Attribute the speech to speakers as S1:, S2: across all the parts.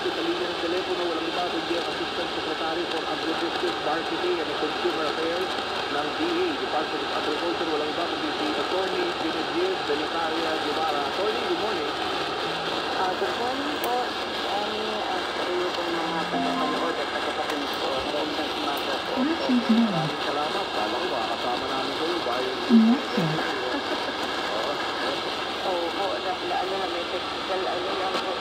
S1: natin sa linya ng telepono, walang iba kundi ang Assistant Secretary for Agribusiness, Marketing and Consumer Affairs ng DA, Department of Agriculture, walang iba kundi si Attorney Genevieve Belicaria Guevara. Attorney, good morning.
S2: Good morning po. Kayo pong mga tagapanood at tagapakinig po. Magandang umaga po.
S1: Maraming salamat. Kala ko makakasama namin kayo bayan.
S2: Oo, ano na may technical, ano lang po.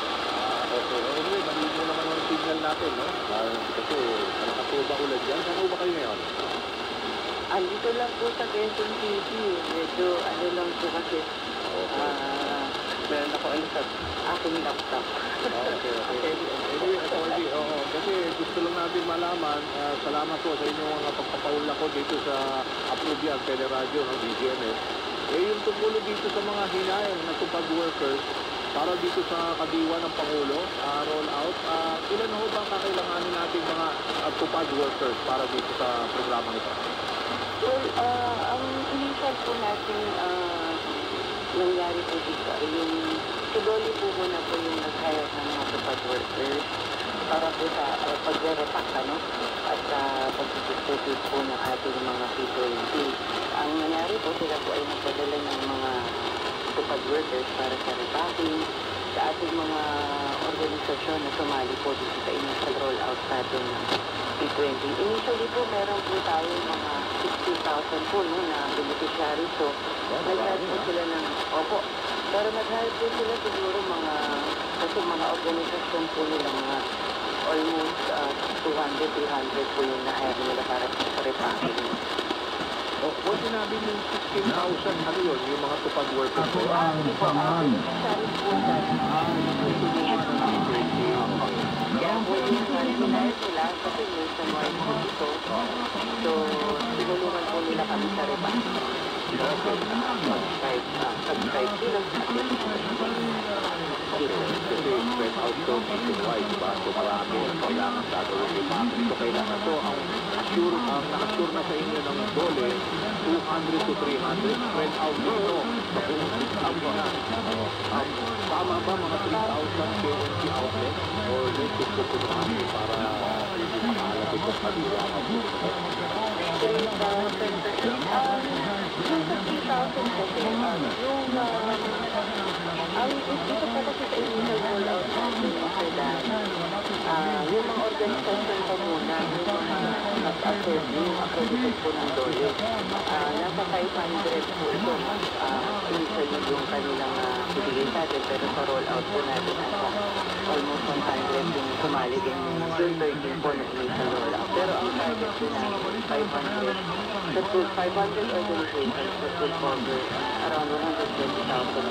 S1: Okay, anyway, malino naman ang signal natin, no? Kasi nakatuba ulan dyan. Saan ba kayo ngayon?
S2: Andito lang po sa Quezon City. Medyo ano lang po kasi. Meron ako sa aking laptop.
S1: Okay. Anyway, Attorney, kasi gusto lang natin malaman, salamat po sa inyong mga pagpapaula ko dito sa Approvian Teleradyo, no, BGMS. Yung tungkol dito sa mga hinayang na tupad workers, para dito sa kadiwa ng Pangulo, roll out, ilan ho ba kakailanganin natin mga tupad workers para dito sa programang ito?
S2: Well, ang initial po natin nangyari po dito ay yung Sidoli po muna po yung nag-hire ng mga tupad workers para po sa pag-repack, ano? At pag-distribute po ng ating mga P20. Ang nangyari po, sila po ay nagpadala ng mga tupad workers para sa repacking sa ating mga organisasyon na sumali po dito sa initial rollout natin ng P20. Initially po, meron po tayo mga 60,000 po no, na beneficiaries. So, nag-hire po sila ng, pero nag-hire po sila siguro kasi mga organisasyon po nila mga almost 200, 300 po yung na-hire nila para sa repacking.
S1: Kung sinabi yung 16,000, ano yun? Yung mga tupad workers po?
S2: Hindi po, beneficiaries po dyan. Kaya po yung nag-hire nila kasi nationwide po ito. So, sinulungan po nila kami sa repacking. Subscribe sila.
S1: Kasi spread out to nationwide, diba? So marami ang kailangan gagawin yung market. So kailangan to, ang naka-assure na sa inyo ng dole, 200 to 300 spread out dito. Sa buong system ko na. Tama ba mga 3,000 KNC outlet? Or let's just go to the market para hindi makalapit ang kanila.
S2: Yung sa 3,000 kasi, ang dito pa kasi sa initial rollout natin after that, yung mga organisasyon pa muna, yung mga nag-assert, yung accredited po ng DOLE, nasa 500 po ito, initially yung kanilang bibigay sa atin, pero sa rollout po natin, nasa almost 100 yung sumali din yung 13 po na initial rollout. Pero ang target po natin, 500 organizations that will cover around 120,000